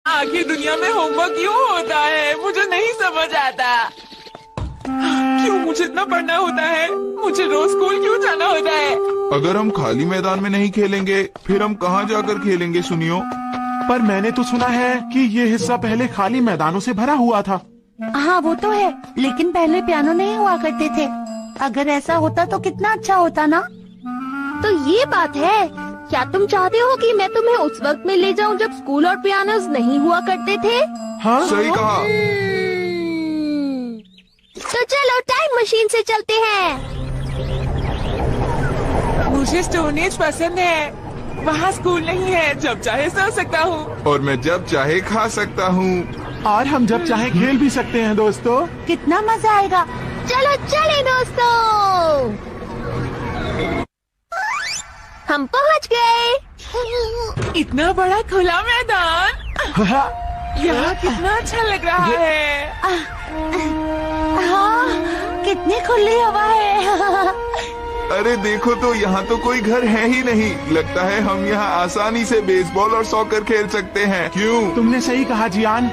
आखिर दुनिया में होमवर्क क्यों होता है, मुझे नहीं समझ आता। क्यों मुझे इतना पढ़ना होता है, मुझे रोज स्कूल क्यों जाना होता है। अगर हम खाली मैदान में नहीं खेलेंगे फिर हम कहाँ जाकर खेलेंगे सुनियो। पर मैंने तो सुना है कि ये हिस्सा पहले खाली मैदानों से भरा हुआ था। हाँ वो तो है, लेकिन पहले पियानो नहीं हुआ करते थे। अगर ऐसा होता तो कितना अच्छा होता ना। तो ये बात है, क्या तुम चाहते हो कि मैं तुम्हें उस वक्त में ले जाऊं जब स्कूल और पियानोज नहीं हुआ करते थे? हाँ सही कहा। तो चलो टाइम मशीन से चलते हैं। मुझे स्टोन एज पसंद है, वहाँ स्कूल नहीं है, जब चाहे सो सकता हूँ। और मैं जब चाहे खा सकता हूँ। और हम जब चाहे खेल भी सकते हैं दोस्तों। कितना मजा आएगा। चलो चले दोस्तों, हम पहुँच गए। इतना बड़ा खुला मैदान, यहाँ कितना अच्छा लग रहा है। हाँ, कितनी खुली हवा है। अरे देखो तो यहाँ तो कोई घर है ही नहीं। लगता है हम यहाँ आसानी से बेसबॉल और सॉकर खेल सकते हैं। क्यों? तुमने सही कहा जियान,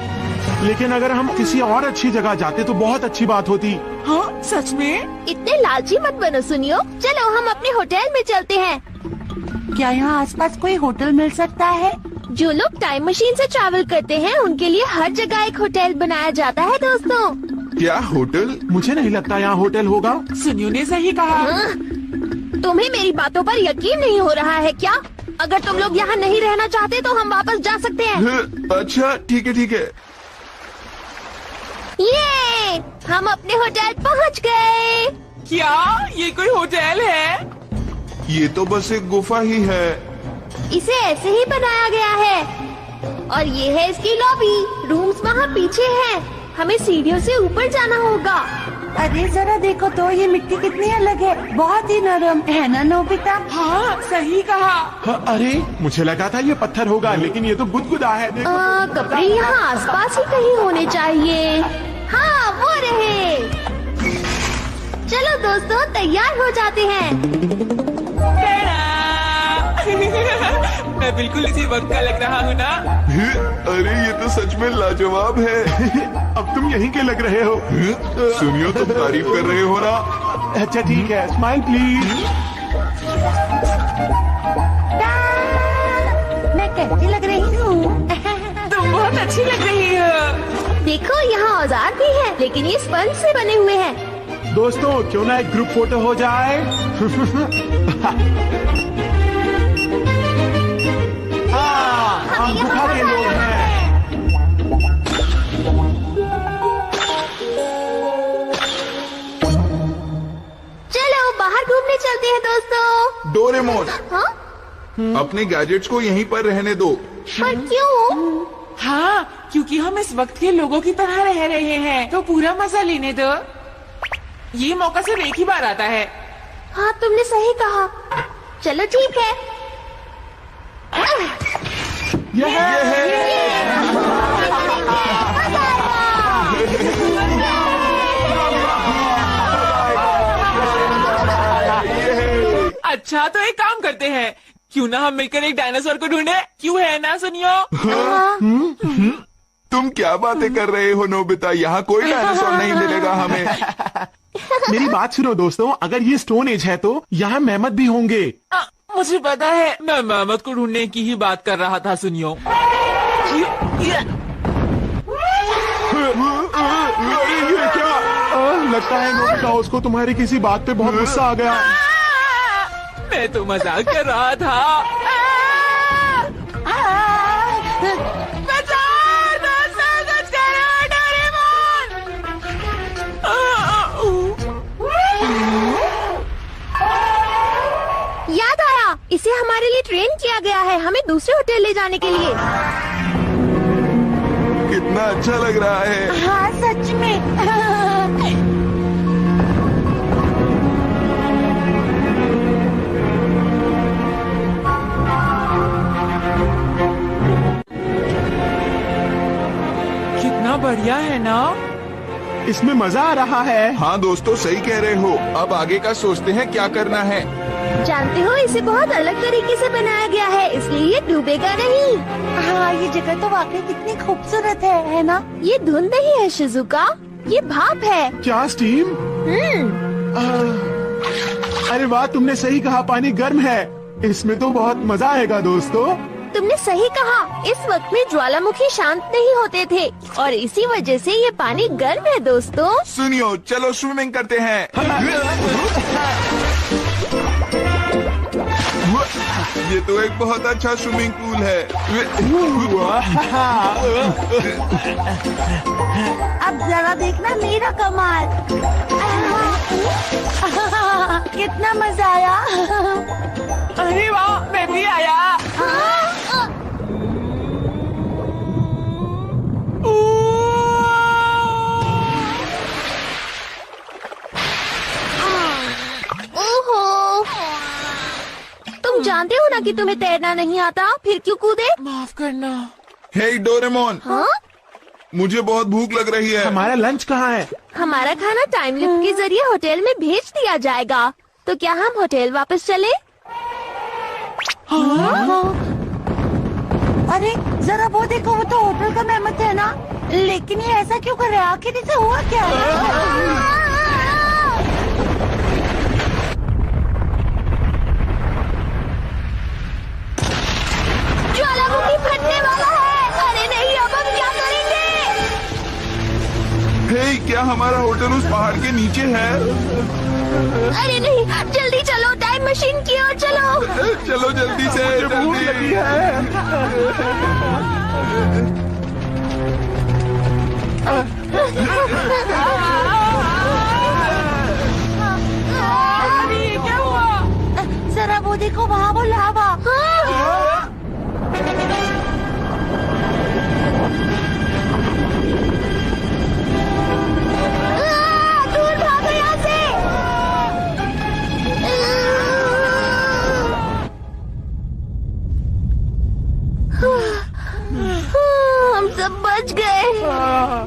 लेकिन अगर हम किसी और अच्छी जगह जाते तो बहुत अच्छी बात होती। हाँ सच में। इतने लालची मत बनो सुनियो, चलो हम अपने होटल में चलते हैं। क्या यहाँ आसपास कोई होटल मिल सकता है? जो लोग टाइम मशीन से ट्रैवल करते हैं उनके लिए हर जगह एक होटल बनाया जाता है दोस्तों। क्या होटल? मुझे नहीं लगता यहाँ होटल होगा। सुनियो ने सही कहा। तुम्हें मेरी बातों पर यकीन नहीं हो रहा है क्या? अगर तुम लोग यहाँ नहीं रहना चाहते तो हम वापस जा सकते हैं। अच्छा ठीक है ठीक है। ये हम अपने होटल पहुँच गए। क्या ये कोई होटल है? ये तो बस एक गुफा ही है। इसे ऐसे ही बनाया गया है और ये है इसकी लॉबी। रूम्स वहाँ पीछे हैं, हमें सीढ़ियों से ऊपर जाना होगा। अरे जरा देखो तो, ये मिट्टी कितनी अलग है, बहुत ही नरम है ना नोबिता? हाँ सही कहा। हाँ, अरे मुझे लगा था ये पत्थर होगा, लेकिन ये तो गुदगुदा है। देखो। कपड़े यहाँ आसपास ही कहीं होने चाहिए। हाँ वो रहे। चलो दोस्तों तैयार हो जाते हैं। मैं बिल्कुल इसी वक्त का लग रहा हूँ ना। अरे ये तो सच में लाजवाब है। अब तुम यहीं के लग रहे हो। सुनियो तुम तारीफ कर रहे हो ना। अच्छा ठीक है, स्माइल प्लीज। मैं कैसी लग रही हूँ? तुम बहुत अच्छी लग रही हो। देखो यहाँ औजार भी है, लेकिन ये स्पंज से बने हुए हैं। दोस्तों क्यों ना एक ग्रुप फोटो हो जाए। हम गुफा के लोग हैं। चलो बाहर घूमने चलते हैं दोस्तों। डोरेमोन, हाँ? अपने गैजेट्स को यहीं पर रहने दो। पर क्यों? हाँ क्योंकि हम इस वक्त के लोगों की तरह रह रहे हैं, तो पूरा मजा लेने दो। ये मौका सिर्फ एक ही बार आता है। हाँ तुमने सही कहा। चलो ठीक है। अच्छा तो एक काम करते हैं, क्यों ना हम मिलकर एक डायनासोर को ढूंढे। क्यों है ना सुनियो। तुम क्या बातें कर रहे हो नोबिता, यहाँ कोई डायनासोर नहीं मिलेगा हमें। मेरी बात सुनो दोस्तों, अगर ये स्टोन एज है तो यहाँ मेहमत भी होंगे। मुझे पता है, मैं मोहम्मद को ढूंढने की ही बात कर रहा था सुनियो। ये क्या? लगता है नोबिता उसको तुम्हारी किसी बात पे बहुत गुस्सा आ गया। मैं तो मजाक कर रहा था। याद आया, इसे हमारे लिए ट्रेन किया गया है, हमें दूसरे होटल ले जाने के लिए। कितना अच्छा लग रहा है। हाँ सच में। कितना बढ़िया है ना। इसमें मजा आ रहा है। हाँ दोस्तों सही कह रहे हो। अब आगे का सोचते हैं क्या करना है। जानते हो इसे बहुत अलग तरीके से बनाया गया है, इसलिए ये डूबेगा नहीं। हाँ, ये जगह तो वाकई कितनी खूबसूरत है ना? ये धुंध नहीं है शिजुका, ये भाप है। क्या स्टीम? अरे वाह, तुमने सही कहा, पानी गर्म है। इसमें तो बहुत मजा आएगा दोस्तों। तुमने सही कहा, इस वक्त में ज्वालामुखी शांत नहीं होते थे और इसी वजह से ये पानी गर्म है दोस्तों। सुनियो, चलो स्विमिंग करते हैं। ये तो एक बहुत अच्छा स्विमिंग पूल है। अब जरा देखना मेरा कमाल। कितना मजा आया। अरे वाह, मैं भी आया। ओहो, तुम जानते हो ना कि तुम्हें तैरना नहीं आता, फिर क्यों कूदे? माफ करना। हे डोरेमोन, हाँ? मुझे बहुत भूख लग रही है। हमारा लंच कहाँ है? हमारा खाना टाइम लिफ्ट के जरिए होटल में भेज दिया जाएगा, तो क्या हम होटल वापस चले? अरे जरा वो देखो, वो तो होटल का मेहमान है ना। लेकिन ये ऐसा क्यों कर रहे हैं? आखिर इसे हुआ क्या है? ज्वालामुखी फटने वाला है। अरे नहीं, अब हम क्या करेंगे? हे, क्या हमारा होटल उस पहाड़ के नीचे है? अरे नहीं, जल्दी चलो, टाइम मशीन की ओर चलो। चलो जल्दी से, भूख लगी जल्दी। है। अरे ये क्या हुआ? जरा वो देखो, वहाँ वो लावा। दूर भागो यहाँ से। हम सब बच गए।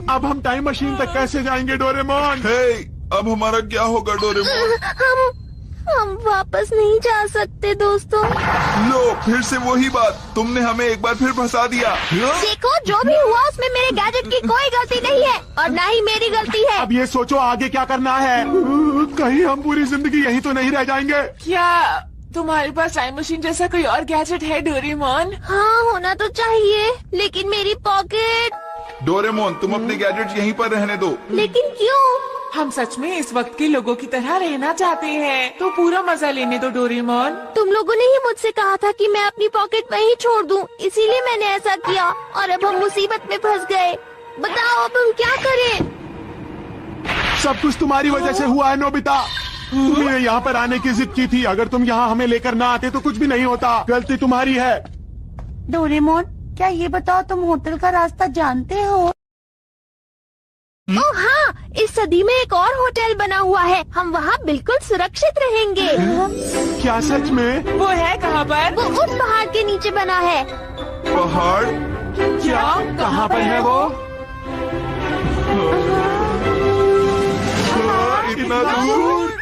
अब हम टाइम मशीन तक कैसे जाएंगे डोरेमोन? हे, अब हमारा क्या होगा डोरेमोन? हम वापस नहीं जा सकते दोस्तों। लो, फिर से वही बात, तुमने हमें एक बार फिर फंसा दिया। देखो, जो भी हुआ उसमें मेरे गैजेट की कोई गलती नहीं है और ना ही मेरी गलती है। अब ये सोचो आगे क्या करना है। कहीं हम पूरी जिंदगी यहीं तो नहीं रह जाएंगे। क्या तुम्हारे पास टाइम मशीन जैसा कोई और गैजेट है डोरेमोन? हाँ, होना तो चाहिए, लेकिन मेरी पॉकेट। डोरेमोन, तुम अपने गैजेट्स यहीं पर रहने दो। लेकिन क्यों? हम सच में इस वक्त के लोगों की तरह रहना चाहते हैं, तो पूरा मजा लेने दो डोरेमोन। तुम लोगों ने ही मुझसे कहा था कि मैं अपनी पॉकेट वहीं छोड़ दूं, इसीलिए मैंने ऐसा किया और अब हम मुसीबत में फंस गए। बताओ अब हम क्या करें? सब कुछ तुम्हारी वजह से हुआ है नोबिता। तुमने यहाँ पर आने की जिद की थी। अगर तुम यहाँ हमें लेकर ना आते तो कुछ भी नहीं होता। गलती तुम्हारी है। डोरेमोन, क्या ये बताओ, तुम होटल का रास्ता जानते हो? ओह हाँ, इस सदी में एक और होटल बना हुआ है, हम वहाँ बिल्कुल सुरक्षित रहेंगे। क्या सच में? वो है कहाँ पर? वो उस पहाड़ के नीचे बना है। पहाड़? क्या? कहाँ पर है वो? इतना दूर?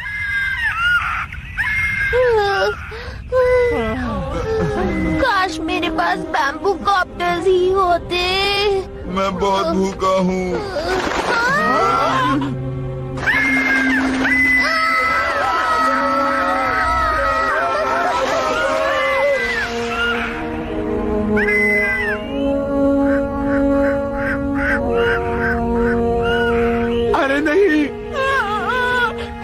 काश मेरे पास बैम्बू कॉप्टर्स ही होते। मैं बहुत भूखा हूँ। अरे नहीं,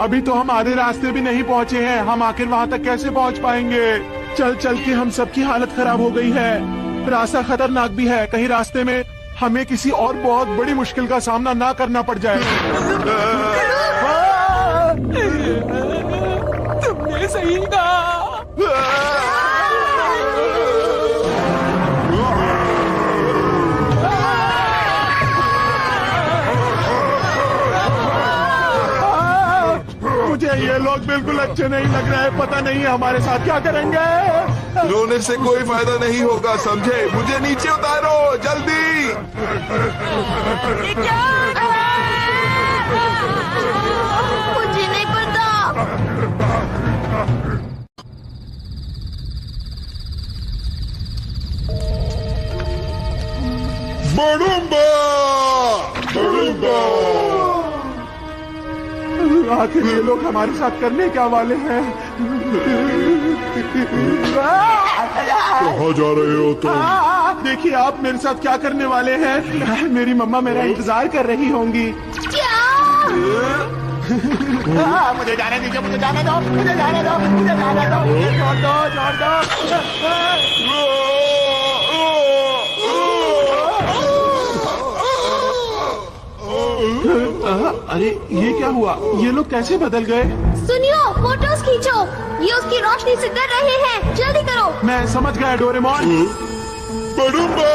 अभी तो हम आधे रास्ते भी नहीं पहुँचे हैं। हम आखिर वहाँ तक कैसे पहुँच पाएंगे? चल चल के हम सबकी हालत खराब हो गई है। रास्ता खतरनाक भी है, कहीं रास्ते में हमें किसी और बहुत बड़ी मुश्किल का सामना ना करना पड़ जाए। तुमने सही कहा। मुझे ये लोग बिल्कुल अच्छे नहीं लग रहे हैं। पता नहीं हमारे साथ क्या करेंगे। रोने से कोई फायदा नहीं होगा, समझे? मुझे नीचे उतारो जल्दी। मुझे नहीं पता। बड़ुम्बा बड़ुम्बा। आखिर ये लोग हमारे साथ करने क्या वाले हैं? कहाँ जा रहे हो तुम? देखिए आप मेरे साथ क्या करने वाले हैं। मेरी मम्मा मेरा इंतजार कर रही होंगी। क्या? मुझे जाने दीजिए, मुझे जाने दो, मुझे जाने दो, मुझे जाने दो, मुझे छोड़ दो, छोड़ दो। अरे ये क्या हुआ? ये लोग कैसे बदल गए? सुनियो, फोटोज खींचो। ये उसकी रोशनी से डर रहे हैं, जल्दी करो। मैं समझ गया डोरेमोन। बड़ुम्बा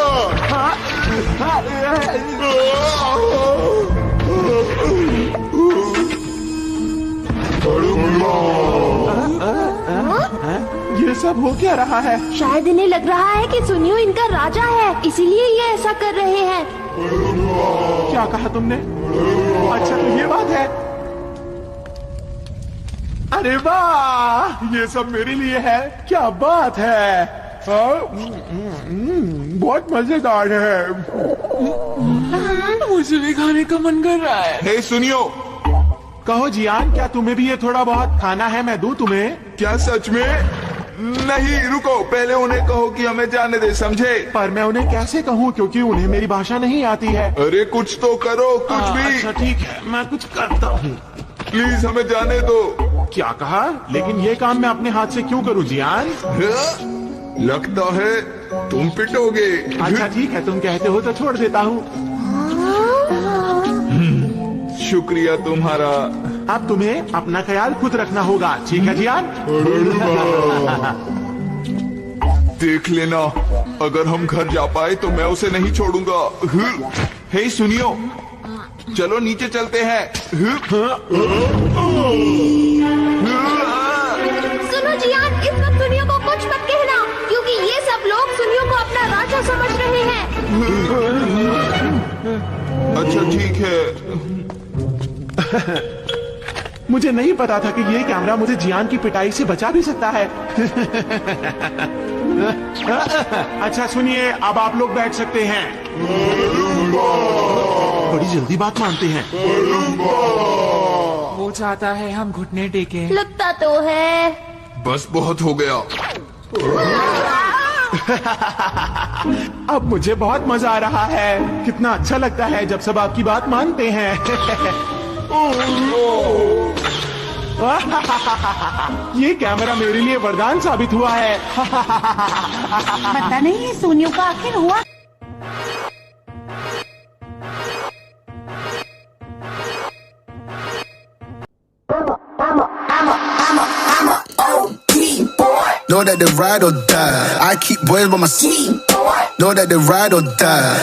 ये सब हो क्या रहा है? शायद इन्हें लग रहा है कि सुनियो इनका राजा है, इसीलिए ये ऐसा कर रहे हैं। क्या कहा तुमने? अच्छा तो ये बात है। अरे वाह, ये सब मेरे लिए है। क्या बात है। बहुत मजेदार है। मुझे भी खाने का मन कर रहा है। हे सुनियो, कहो जियान, क्या तुम्हें भी ये थोड़ा बहुत खाना है? मैं दूं तुम्हें? क्या सच में? नहीं रुको, पहले उन्हें कहो कि हमें जाने दे, समझे? पर मैं उन्हें कैसे कहूँ, क्योंकि उन्हें मेरी भाषा नहीं आती है। अरे कुछ तो करो, कुछ भी। अच्छा ठीक है, मैं कुछ करता हूँ। प्लीज हमें जाने दो। क्या कहा? लेकिन ये काम मैं अपने हाथ से क्यों करूँ जियान? लगता है तुम पिटोगे। अच्छा ठीक है, तुम कहते हो तो छोड़ देता हूँ। शुक्रिया तुम्हारा। अब तुम्हें अपना ख्याल खुद रखना होगा, ठीक है जियान? देख लेना, अगर हम घर जा पाए तो मैं उसे नहीं छोड़ूंगा। हे सुनियो, चलो नीचे चलते हैं। सुनो जियान, इस वक्त सुनियो को कुछ मत कहना, क्योंकि ये सब लोग सुनियो को अपना राजा समझ रहे हैं। अच्छा ठीक है। मुझे नहीं पता था कि ये कैमरा मुझे जियान की पिटाई से बचा भी सकता है। अच्छा सुनिए, अब आप लोग बैठ सकते हैं। बड़ी जल्दी बात मानते हैं। वो चाहता है हम घुटने टेके। लगता तो है। बस बहुत हो गया। अब मुझे बहुत मजा आ रहा है। कितना अच्छा लगता है जब सब आपकी बात मानते हैं। ये कैमरा मेरे लिए वरदान साबित हुआ है। पता नहीं ये सोनियो का आखिर हुआ। Know that they ride or die. I keep boys by my side. Know that they ride or die.